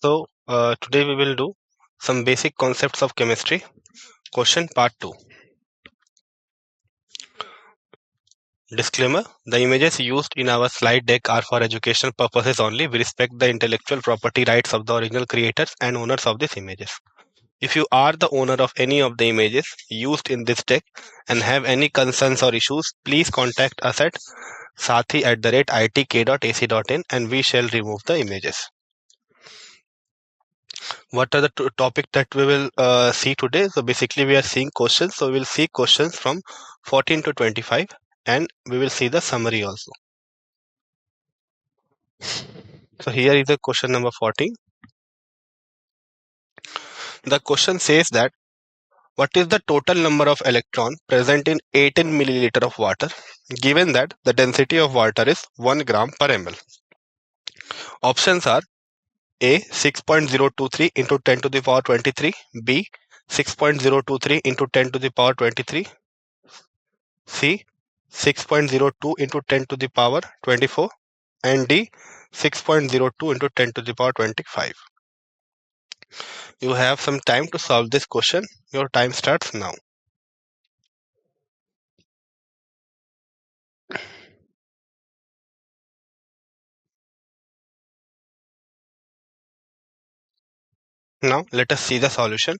Today we will do some basic concepts of chemistry. Question part 2. Disclaimer: the images used in our slide deck are for educational purposes only. We respect the intellectual property rights of the original creators and owners of these images. If you are the owner of any of the images used in this deck and have any concerns or issues, please contact us at sathi@itk.ac.in and we shall remove the images. What are the topic that we will see today? So basically we are seeing questions. So we'll see questions from 14 to 25 and we will see the summary also. So here is the question number 14. The question says that what is the total number of electron present in 18 milliliter of water given that the density of water is 1 gram per ml? Options are A 6.023 into 10 to the power 23, B 6.023 into 10 to the power 23, C 6.02 into 10 to the power 24 and D 6.02 into 10 to the power 25. You have some time to solve this question. Your time starts now. Now let us see the solution.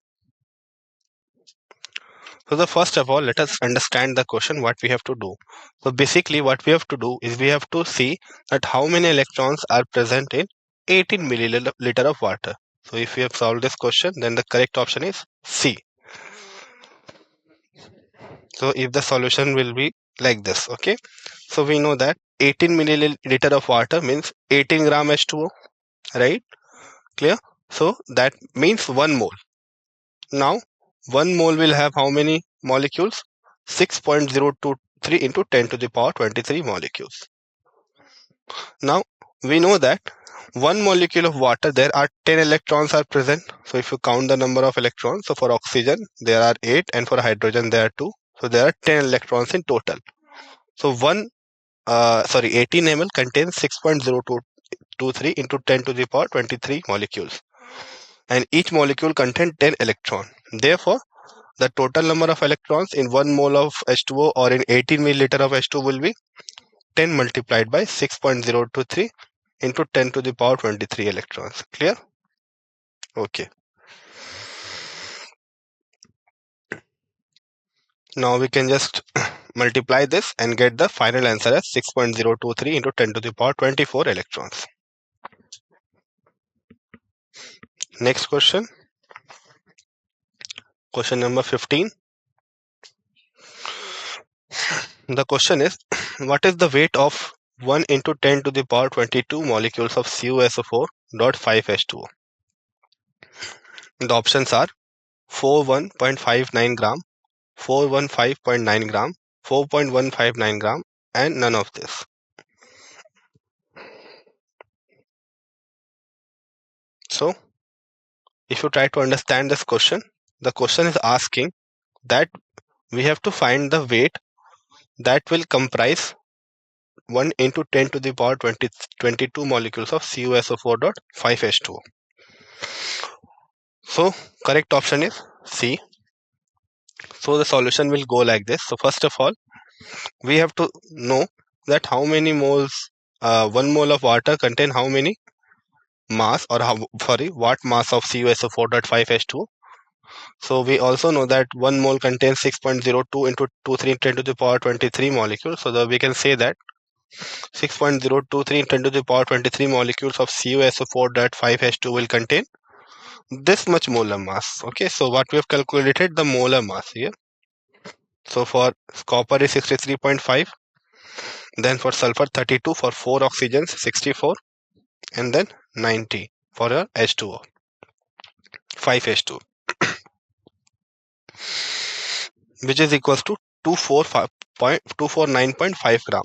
So the first of all, let us understand the question what we have to do. So basically what we have to do is we have to see that how many electrons are present in 18 milliliter of water. So if we have solved this question, then the correct option is C. So if the solution will be like this, okay. So we know that 18 milliliter of water means 18 gram H2O, right? Clear? So that means 1 mole. Now 1 mole will have how many molecules? 6.023 into 10 to the power 23 molecules. Now we know that 1 molecule of water there are 10 electrons are present. So if you count the number of electrons, so for oxygen there are 8 and for hydrogen there are 2. So there are 10 electrons in total. So 18 ml contains 6.023 into 10 to the power 23 molecules. And each molecule contains 10 electrons. Therefore, the total number of electrons in 1 mole of H2O or in 18 milliliter of H2O will be 10 multiplied by 6.023 into 10 to the power 23 electrons. Clear? Okay. Now we can just multiply this and get the final answer as 6.023 into 10 to the power 24 electrons. Next question. Question number 15. The question is, what is the weight of 1 into 10 to the power 22 molecules of CuSO4.5H2O? The options are 41.59 gram, 415.9 gram, 4.159 gram, and none of this. So, if you try to understand this question, the question is asking that we have to find the weight that will comprise 1 into 10 to the power 22 molecules of CuSO4.5H2O. So, correct option is C. So, the solution will go like this. So, first of all, we have to know that how many moles, 1 mole of water contain how many mass or what mass of CuSO4.5H2O. So we also know that 1 mole contains 6.02 into 23 10 to the power 23 molecules. So we can say that 6.023 10 to the power 23 molecules of CuSO4.5H2 will contain this much molar mass. Okay, so what we have calculated the molar mass here. So for copper is 63.5, then for sulfur 32, for 4 oxygens 64, and then 90 for your H2O, 5H2, which is equals to 249.5 gram.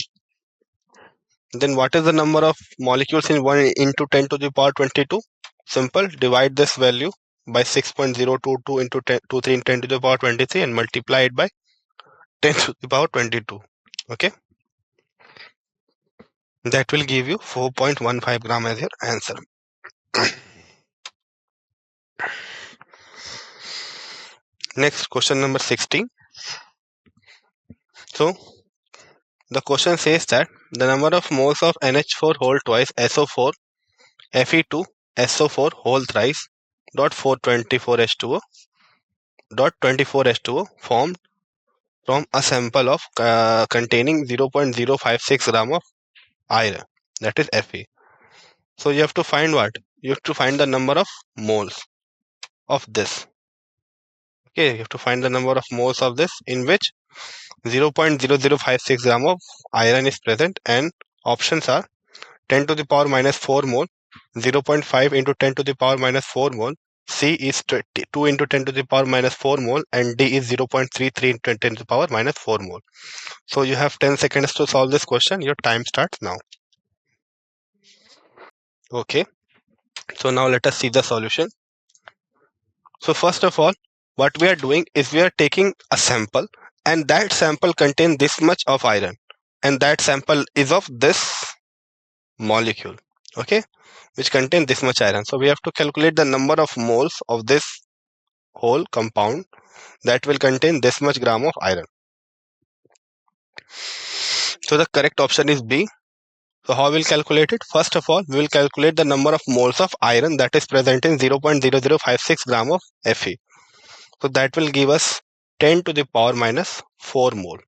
Then what is the number of molecules in 1 into 10 to the power 22? Simple, divide this value by 6.022 into 23 in 10 to the power 23 and multiply it by 10 to the power 22. Okay, that will give you 4.15 gram as your answer. Next, question number 16. So, the question says that the number of moles of NH4 whole twice SO4 Fe2 SO4 whole thrice dot 424H2O dot 24H2O formed from a sample of containing 0.056 gram of iron, that is Fe. So you have to find what? You have to find the number of moles of this. Okay, you have to find the number of moles of this in which 0.0056 gram of iron is present, and options are 10 to the power minus 4 mole, 0.5 into 10 to the power minus 4 mole, C is 2 into 10 to the power minus 4 mole, and D is 0.33 into 10 to the power minus 4 mole. So you have 10 seconds to solve this question. Your time starts now. Okay, so now let us see the solution. So first of all, what we are doing is we are taking a sample, and that sample contains this much of iron, and that sample is of this molecule, okay, which contain this much iron. So we have to calculate the number of moles of this whole compound that will contain this much gram of iron. So the correct option is B. So how we'll calculate it? First of all, we will calculate the number of moles of iron that is present in 0.0056 gram of Fe. So that will give us 10 to the power minus 4 mole.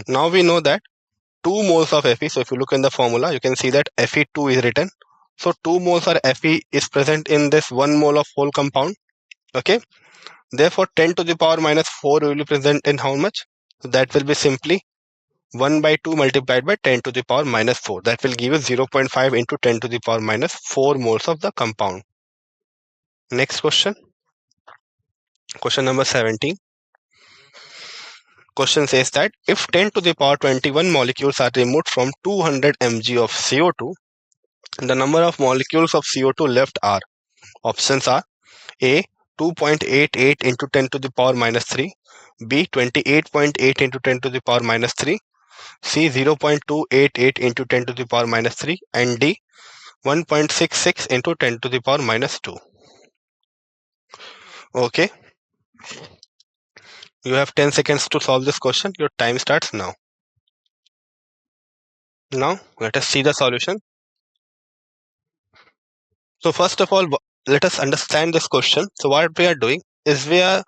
Now we know that 2 moles of Fe. So if you look in the formula, you can see that Fe2 is written. So 2 moles of Fe is present in this 1 mole of whole compound. Okay. Therefore, 10 to the power minus 4 will be present in how much? So that will be simply 1 by 2 multiplied by 10 to the power minus 4. That will give us 0.5 into 10 to the power minus 4 moles of the compound. Next question. Question number 17. Question says that if 10 to the power 21 molecules are removed from 200 mg of CO2, the number of molecules of CO2 left are, options are A 2.88 into 10 to the power minus 3, B 28.8 into 10 to the power minus 3, C 0.288 into 10 to the power minus 3, and D 1.66 into 10 to the power minus 2. Okay. You have 10 seconds to solve this question. Your time starts now. Now, let us see the solution. So first of all, let us understand this question. So what we are doing is we are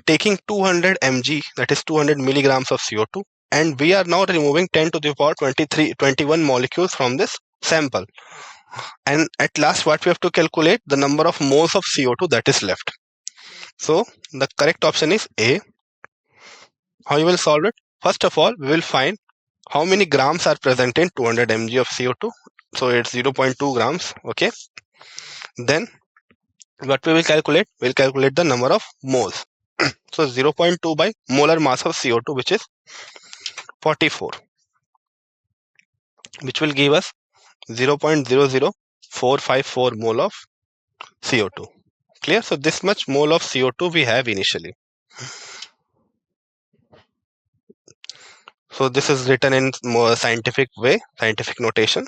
taking 200 mg, that is 200 milligrams of CO2, and we are now removing 10 to the power 21 molecules from this sample. And at last, what we have to calculate the number of moles of CO2 that is left. So the correct option is A. How you will solve it? First of all, we will find how many grams are present in 200 mg of CO2. So it's 0.2 grams. Okay. Then what we will calculate? We'll calculate the number of moles. So 0.2 by molar mass of CO2, which is 44, which will give us 0.00454 mole of CO2. Clear? So this much mole of CO2 we have initially. So this is written in more scientific way, scientific notation.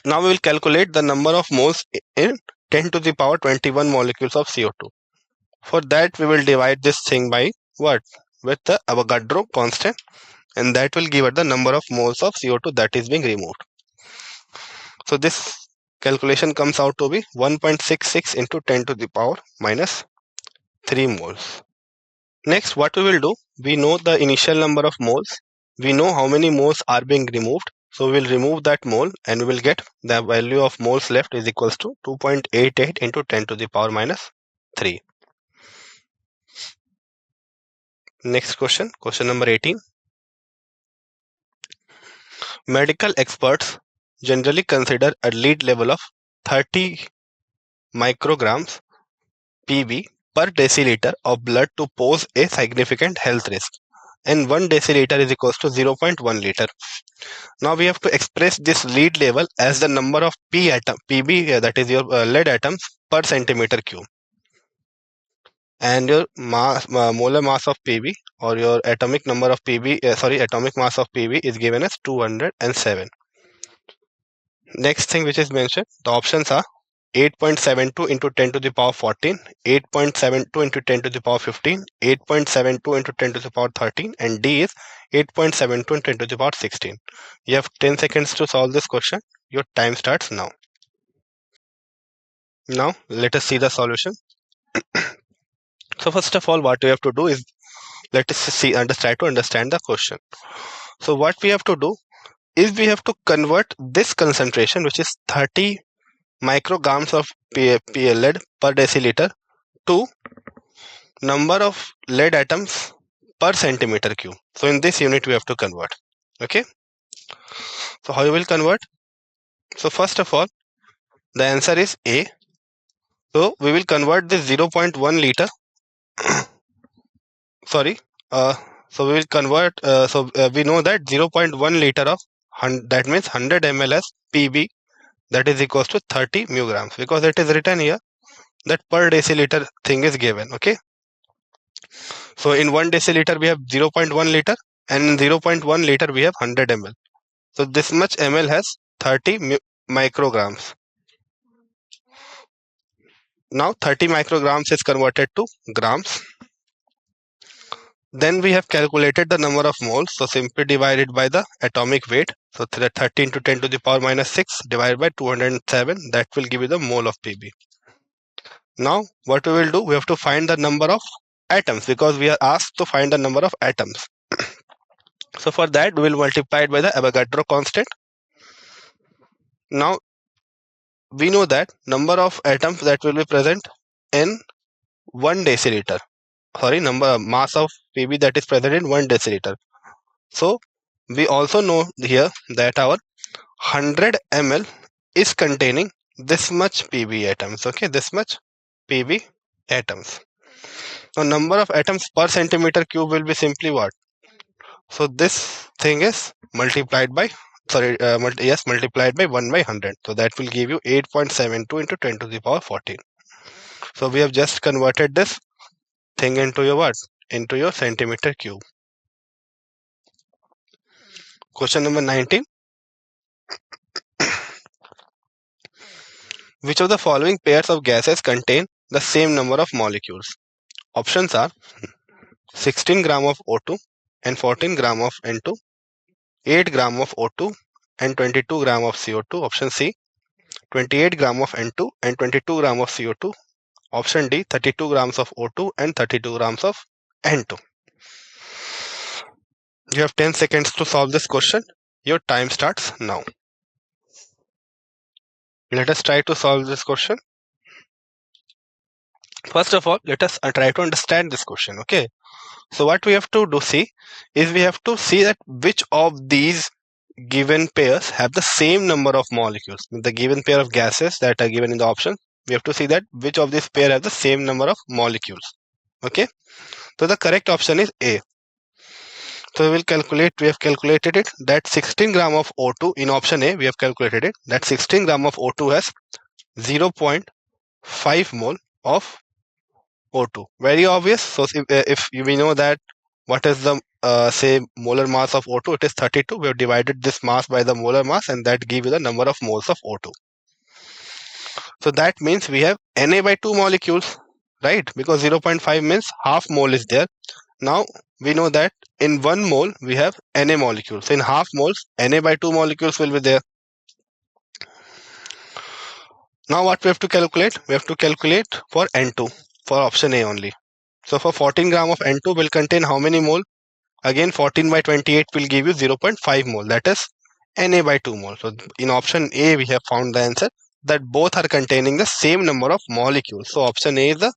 Now we will calculate the number of moles in 10 to the power 21 molecules of CO2. For that, we will divide this thing by what? With the Avogadro constant, and that will give us the number of moles of CO2 that is being removed. So this calculation comes out to be 1.66 into 10 to the power minus 3 moles. Next, what we will do, we know the initial number of moles. We know how many moles are being removed. So we will remove that mole and we will get the value of moles left is equals to 2.88 into 10 to the power minus 3. Next question, question number 18. Medical experts generally consider a lead level of 30 micrograms Pb per deciliter of blood to pose a significant health risk, and 1 deciliter is equals to 0.1 liter. Now we have to express this lead level as the number of Pb, that is your lead atoms per centimeter cube, and your mass, molar mass of Pb, or your atomic number of Pb, atomic mass of Pb is given as 207. Next thing which is mentioned, the options are 8.72 into 10 to the power 14, 8.72 into 10 to the power 15, 8.72 into 10 to the power 13, and D is 8.72 into 10 to the power 16. You have 10 seconds to solve this question. Your time starts now. Now, let us see the solution. So first of all, what we have to do is, let us try to understand the question. So what we have to do is we have to convert this concentration, which is 30 micrograms of lead per deciliter, to number of lead atoms per centimeter cube. So in this unit we have to convert. Okay. So how you will convert? So first of all, the answer is A. So we will convert this 0.1 liter. Sorry. So we will convert. We know that 0.1 liter of that means 100 ml as PB. That is equals to 30 mu grams, because it is written here that per deciliter thing is given. Okay. So in 1 deciliter we have 0.1 liter, and in 0.1 liter we have 100 ml. So this much ml has 30 micrograms. Now 30 micrograms is converted to grams. Then we have calculated the number of moles. So simply divided by the atomic weight. So 30 into 10 to the power minus 6 divided by 207. That will give you the mole of Pb. Now what we will do, we have to find the number of atoms, because we are asked to find the number of atoms. So for that we will multiply it by the Avogadro constant. Now we know that number of atoms that will be present in 1 deciliter. Sorry, mass of Pb that is present in 1 deciliter. So we also know here that our 100 ml is containing this much Pb atoms. Okay, this much Pb atoms. Now number of atoms per centimeter cube will be simply what? So this thing is multiplied by multiplied by 1 by 100. So that will give you 8.72 into 10 to the power 14. So we have just converted this thing into your what? Into your centimeter cube. Question number 19. Which of the following pairs of gases contain the same number of molecules? Options are 16 gram of O2 and 14 gram of N2, 8 gram of O2 and 22 gram of CO2. Option C, 28 gram of N2 and 22 gram of CO2. Option D, 32 grams of O2 and 32 grams of N2. You have 10 seconds to solve this question. Your time starts now. Let us try to solve this question. First of all, let us try to understand this question. Okay. So what we have to do is we have to see that which of these given pairs have the same number of molecules. The given pair of gases that are given in the option, we have to see that which of these pair have the same number of molecules. Okay. So the correct option is A. So we have calculated it that 16 gram of O2 in option A, we have calculated it that 16 gram of O2 has 0.5 mole of O2. Very obvious. So if we know that what is the say molar mass of O2, it is 32. We have divided this mass by the molar mass, and that gives you the number of moles of O2. So that means we have Na by 2 molecules, right? Because 0.5 means half mole is there. Now we know that in 1 mole we have Na molecules. In half moles, Na by 2 molecules will be there. Now what we have to calculate? We have to calculate for N2, for option A only. So for 14 gram of N2 will contain how many mole? Again 14 by 28 will give you 0.5 mole, that is Na by 2 mole. So in option A we have found the answer that both are containing the same number of molecules. So option A is the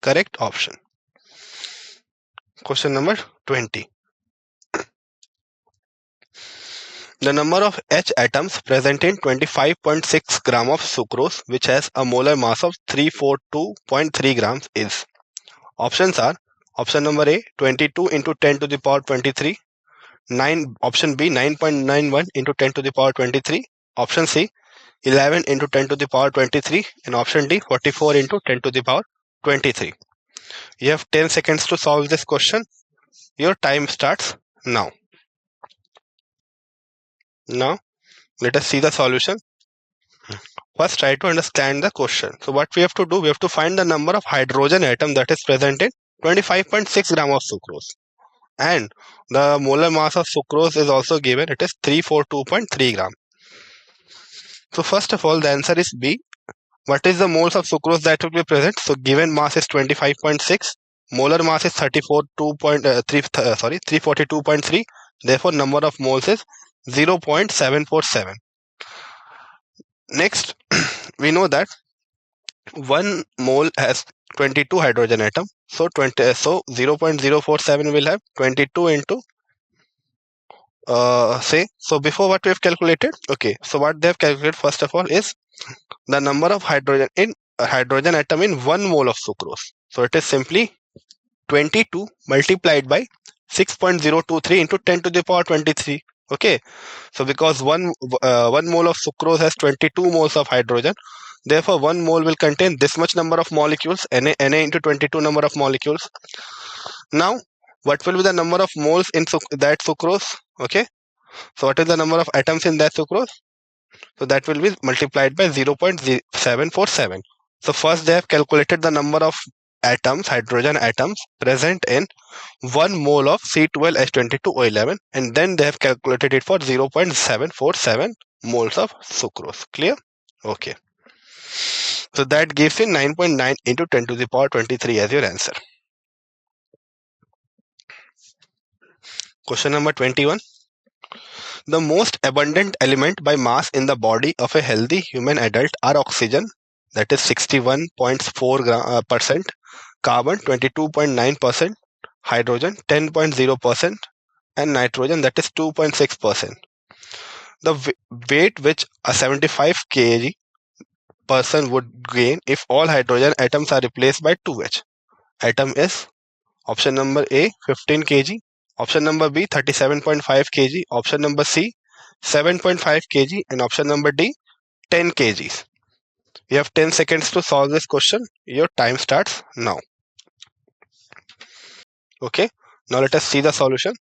correct option. Question number 20. The number of H atoms present in 25.6 gram of sucrose, which has a molar mass of 342.3 grams is. Options are option number A, 22 into 10 to the power 23, option B, 9.91 into 10 to the power 23, option C, 11 into 10 to the power 23, and option D, 44 into 10 to the power 23. You have 10 seconds to solve this question. Your time starts now. Now, let us see the solution. First, try to understand the question. So what we have to do, we have to find the number of hydrogen atom that is present in 25.6 gram of sucrose. And the molar mass of sucrose is also given. It is 342.3 gram. So first of all, the answer is B. What is the moles of sucrose that will be present? So given mass is 25.6. Molar mass is 342.3. Therefore, number of moles is 0.747. Next, we know that 1 mole has 22 hydrogen atom. So 0.047 will have 22 into say. So before what we have calculated, okay. So what they have calculated first of all is the number of hydrogen atom in 1 mole of sucrose. So it is simply 22 multiplied by 6.023 into 10 to the power 23. Okay, so because 1 mole of sucrose has 22 moles of hydrogen, therefore 1 mole will contain this much number of molecules, Na into 22 number of molecules. Now what will be the number of moles in that sucrose? Okay, so what is the number of atoms in that sucrose? So that will be multiplied by 0.747. So first they have calculated the number of atoms, hydrogen atoms present in 1 mole of C12H22O11, and then they have calculated it for 0.747 moles of sucrose. Clear? Okay. So that gives you 9.9 into 10 to the power 23 as your answer. Question number 21. The most abundant element by mass in the body of a healthy human adult are oxygen, that is 61.4%, carbon 22.9%, hydrogen 10.0%, and nitrogen, that is 2.6%. The weight which a 75 kg person would gain if all hydrogen atoms are replaced by 2H atom is option number A 15 kg, option number B 37.5 kg, option number C 7.5 kg, and option number D 10 kgs. You have 10 seconds to solve this question. Your time starts now. Okay, now let us see the solution.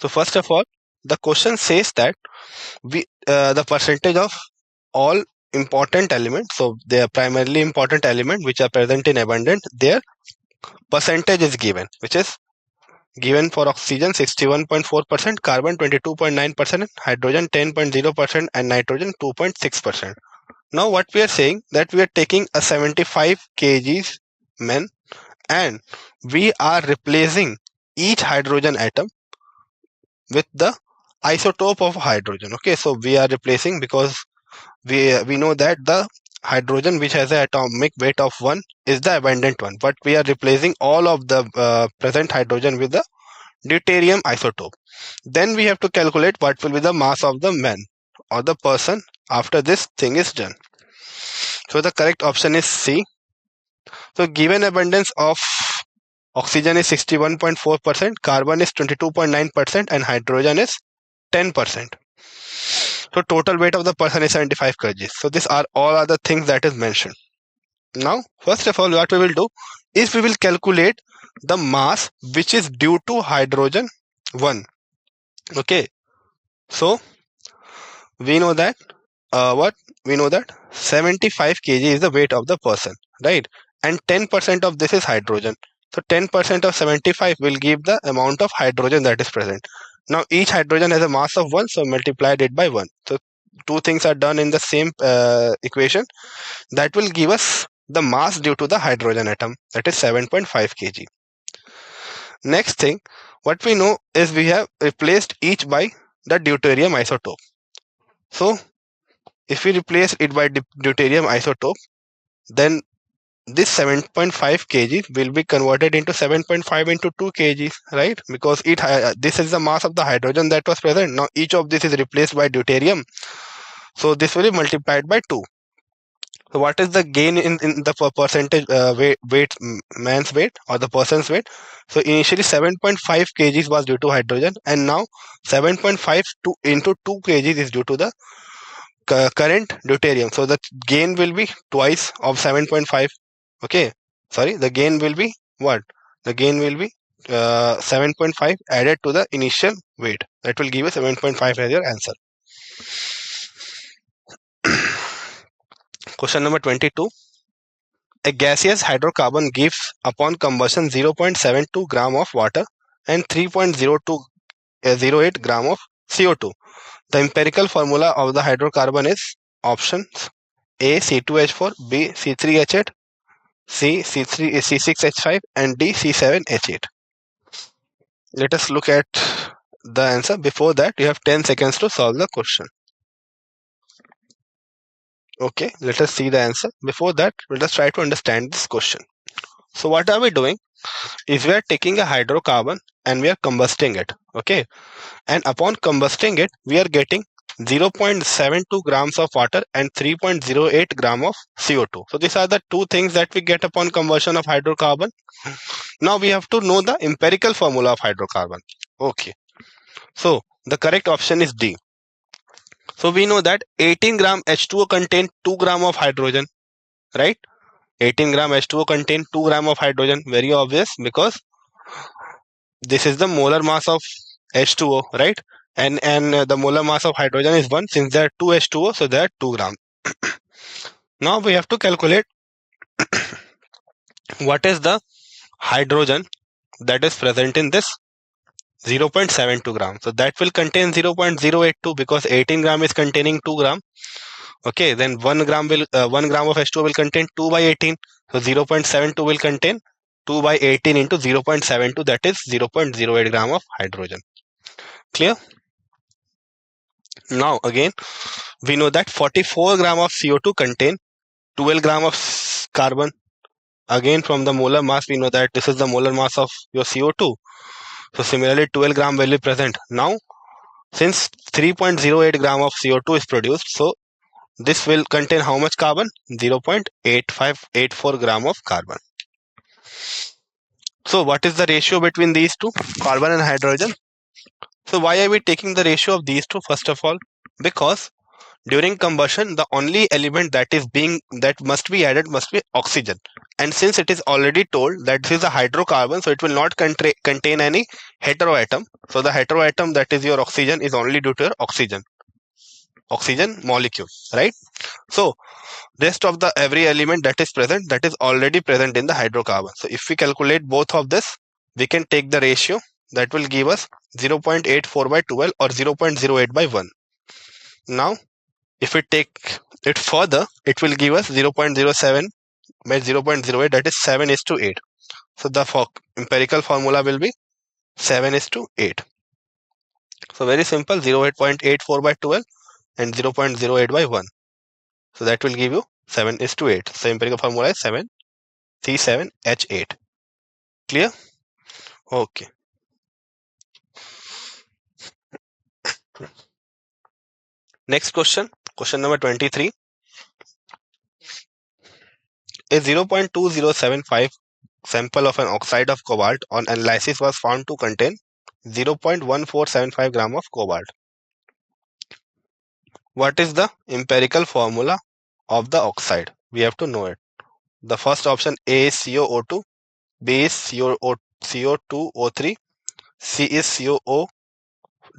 So first of all, the question says that the percentage of all important elements, so they are primarily important element which are present in abundance, their percentage is given, which is given for oxygen 61.4%, carbon 22.9%, hydrogen 10.0%, and nitrogen 2.6%. Now what we are saying that we are taking a 75 kgs men and we are replacing each hydrogen atom with the isotope of hydrogen. Okay, so we are replacing because we know that the hydrogen which has an atomic weight of 1 is the abundant one, but we are replacing all of the present hydrogen with the deuterium isotope. Then we have to calculate what will be the mass of the man or the person after this thing is done. So the correct option is C. So given abundance of oxygen is 61.4%, carbon is 22.9%, and hydrogen is 10%. So total weight of the person is 75 kg. So these are all other things that is mentioned. Now, first of all, what we will do is we will calculate the mass which is due to hydrogen 1. Okay. So we know that we know that 75 kg is the weight of the person, right? And 10% of this is hydrogen. So 10% of 75 will give the amount of hydrogen that is present. Now each hydrogen has a mass of 1, so multiplied it by 1. So two things are done in the same equation. That will give us the mass due to the hydrogen atom, that is 7.5 kg. Next thing, what we know is we have replaced each by the deuterium isotope. So if we replace it by deuterium isotope, then this 7.5 kg will be converted into 7.5 into 2 kg, right? Because this is the mass of the hydrogen that was present. Now each of this is replaced by deuterium, so this will be multiplied by 2. So what is the gain in the percentage weight, man's weight or the person's weight? So initially 7.5 kgs was due to hydrogen, and now 7.5 into 2 kgs is due to the current deuterium. So the gain will be twice of 7.5. Okay, sorry, the gain will be what? The gain will be 7.5 added to the initial weight. That will give you 7.5 as your answer. Question number 22. A gaseous hydrocarbon gives upon combustion 0.72 gram of water and 3.08 gram of CO2. The empirical formula of the hydrocarbon is options A C2H4, B C3H8, C C6H5, and D C7H8. Let us look at the answer. Before that, you have 10 seconds to solve the question. Okay, let us see the answer. Before that, let us try to understand this question. So what are we doing? Is we are taking a hydrocarbon and we are combusting it. Okay, and upon combusting it, we are getting 0.72 grams of water and 3.08 gram of CO2. So these are the two things that we get upon combustion of hydrocarbon. Now we have to know the empirical formula of hydrocarbon. Okay, so the correct option is D. So we know that 18 gram H2O contain 2 gram of hydrogen, right? 18 gram H2O contain 2 gram of hydrogen. Very obvious, because this is the molar mass of H2O, right? And the molar mass of hydrogen is 1. Since there are 2 H2O, so there are 2 gram. Now we have to calculate what is the hydrogen that is present in this 0.72 gram. So that will contain 0.082, because 18 gram is containing 2 gram. Okay, then 1 gram of H2O will contain 2 by 18. So 0.72 will contain 2 by 18 into 0.72, that is 0.08 gram of hydrogen. Clear? Now again, we know that 44 gram of CO2 contain 12 gram of carbon. Again, from the molar mass, we know that this is the molar mass of your CO2. So similarly, 12 gram will be present. Now, since 3.08 gram of CO2 is produced, so this will contain how much carbon? 0.8584 gram of carbon. So what is the ratio between these two, carbon and hydrogen? So why are we taking the ratio of these two? First of all, because during combustion, the only element that must be added must be oxygen. And since it is already told that this is a hydrocarbon, so it will not contain any heteroatom. So the heteroatom, that is your oxygen, is only due to your oxygen molecule, right? So rest of the every element that is present, that is already present in the hydrocarbon. So if we calculate both of this, we can take the ratio that will give us 0.84 by 12 or 0.08 by 1. Now if we take it further, it will give us 0.07 by 0.08, that is 7:8. So the empirical formula will be 7:8. So very simple, 0.84 by 12 and 0.08 by 1. So that will give you 7:8. So empirical formula is 7 C7H8. Clear? Okay. Next question, question number 23. A 0.2075 sample of an oxide of cobalt on analysis was found to contain 0.1475 gram of cobalt. What is the empirical formula of the oxide? We have to know it. The first option, A is COO2, B is CO2O3, C is COO,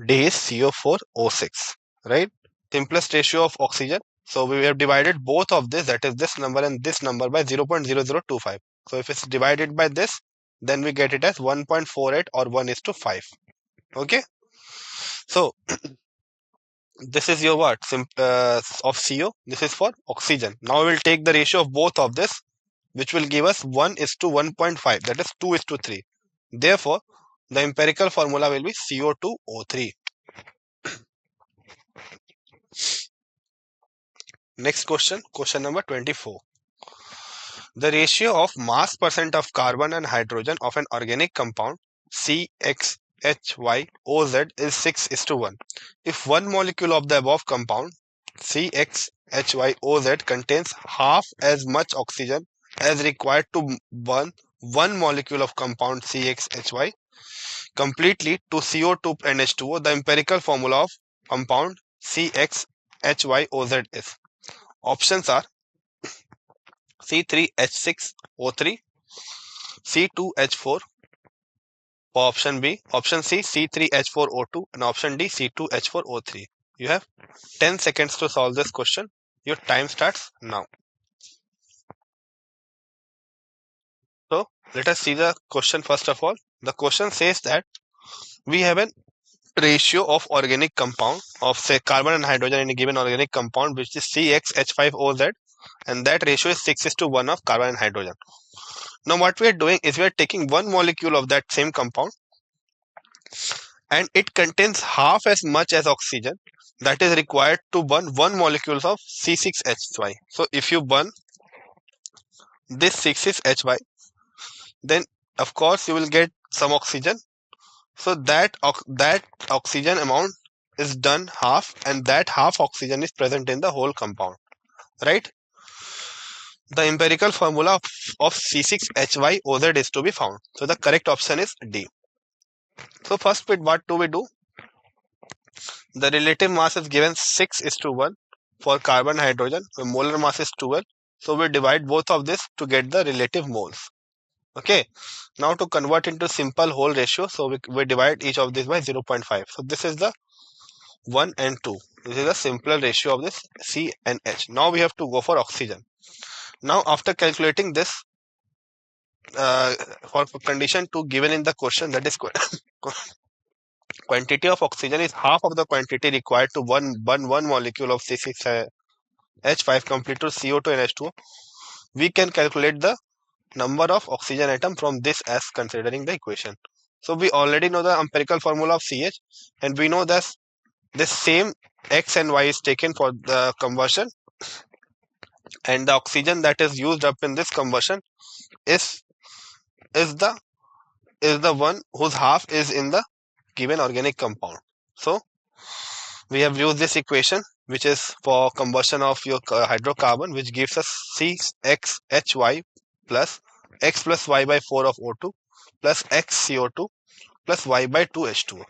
D is CO4O6, right? Simplest ratio of oxygen. So we have divided both of this, that is this number and this number, by 0.0025. So if it's divided by this, then we get it as 1.48 or 1:5. Okay. So this is your what? Of CO. This is for oxygen. Now we will take the ratio of both of this, which will give us 1:1.5. That is 2:3. Therefore, the empirical formula will be CO2O3. Next question, question number 24. The ratio of mass percent of carbon and hydrogen of an organic compound CXHYOZ is 6:1. If one molecule of the above compound CXHYOZ contains half as much oxygen as required to burn one molecule of compound CXHY completely to CO2 and H2O, the empirical formula of compound CXHYOZ is. Options are C3H6O3, C2H4, for option B, option C C3H4O2, and option D C2H4O3. You have 10 seconds to solve this question. Your time starts now. Let us see the question first of all. The question says that we have a ratio of organic compound of say carbon and hydrogen in a given organic compound which is CxH5OZ, and that ratio is 6:1 of carbon and hydrogen. Now what we are doing is we are taking one molecule of that same compound and it contains half as much as oxygen that is required to burn one molecule of C6H5. So if you burn this 6H5, then of course you will get some oxygen. So that oxygen amount is done half, and that half oxygen is present in the whole compound, right? The empirical formula of C6H5OZ is to be found. So the correct option is D. So first bit, what do we do? The relative mass is given 6:1 for carbon hydrogen. The molar mass is 12. So we divide both of this to get the relative moles. Okay. Now to convert into simple whole ratio, so we divide each of these by 0.5. So this is the 1 and 2. This is a simpler ratio of this C and H. Now we have to go for oxygen. Now after calculating this for condition 2 given in the question, that is quantity of oxygen is half of the quantity required to burn one molecule of C6H5 complete to CO2 and H2O. We can calculate the number of oxygen atom from this as considering the equation. So we already know the empirical formula of CH, and we know that this same X and Y is taken for the conversion, and the oxygen that is used up in this conversion is the one whose half is in the given organic compound. So we have used this equation, which is for conversion of your hydrocarbon, which gives us CXHY plus X plus Y by 4 of O2 plus X CO2 plus Y by 2 H2O.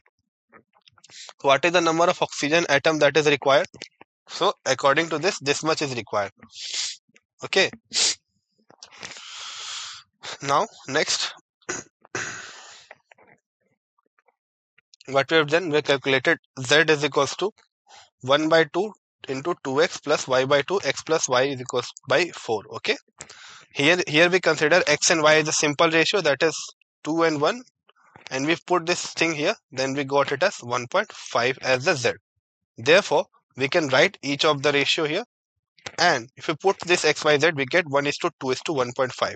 What is the number of oxygen atom that is required? So according to this much is required. Okay. Now next, what we have done, we have calculated Z is equals to 1 by 2 into 2x plus y by 2, x plus y is equals by 4. Okay. Here we consider x and y as a simple ratio, that is 2 and 1, and we put this thing here, then we got it as 1.5 as the Z. Therefore, we can write each of the ratio here, and if we put this x, y, z, we get 1:2:1.5.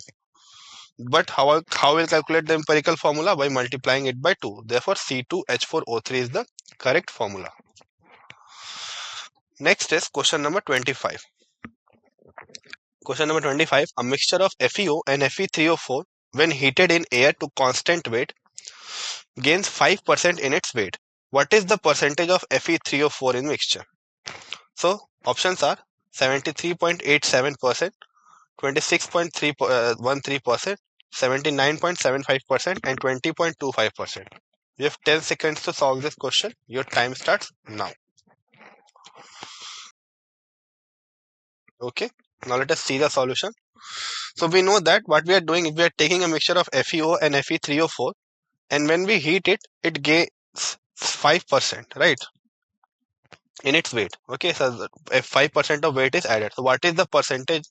But how we'll calculate the empirical formula? By multiplying it by 2. Therefore, C2H4O3 is the correct formula. Next is question number 25. Question number 25. A mixture of FeO and Fe3O4 when heated in air to constant weight gains 5% in its weight. What is the percentage of Fe3O4 in mixture? So options are 73.87%, 26.13%, 79.75%, and 20.25%. You have 10 seconds to solve this question. Your time starts now. Okay. Now let us see the solution. So we know that what we are doing is we are taking a mixture of FeO and Fe3O4, and when we heat it, it gains 5%, right, in its weight. Okay, so 5% of weight is added. So what is the percentage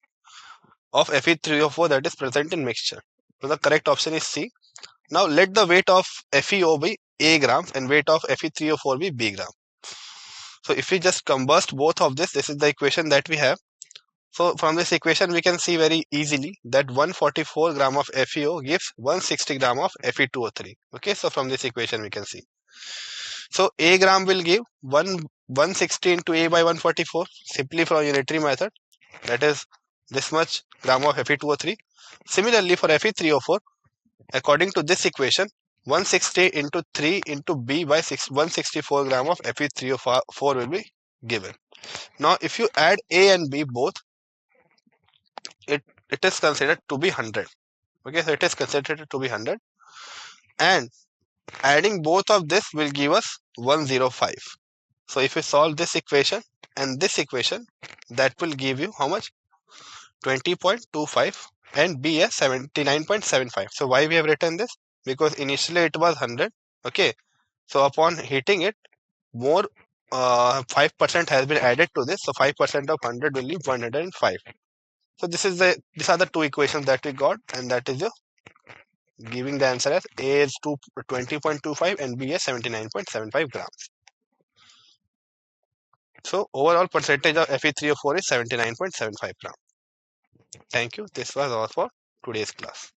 of Fe3O4 that is present in mixture? So the correct option is C. Now let the weight of FeO be A grams and weight of Fe3O4 be B gram. So if we just combust both of this is the equation that we have. So from this equation, we can see very easily that 144 gram of FeO gives 160 gram of Fe2O3. Okay, so from this equation, we can see. So A gram will give 160 into A by 144, simply from unitary method. That is this much gram of Fe2O3. Similarly, for Fe3O4, according to this equation, 160 into 3 into B by 164 gram of Fe3O4 will be given. Now, if you add A and B both, it is considered to be 100. Okay, so it is considered to be 100, and adding both of this will give us 105. So if we solve this equation and this equation, that will give you how much? 20.25 and B as 79.75. So why we have written this? Because initially it was 100. Okay, so upon heating it, more 5% has been added to this. So 5% of 100 will leave 105. So these are the two equations that we got, and that is your giving the answer as A is 20.25 and B is 79.75 grams. So overall percentage of Fe3O4 is 79.75 gram. Thank you. This was all for today's class.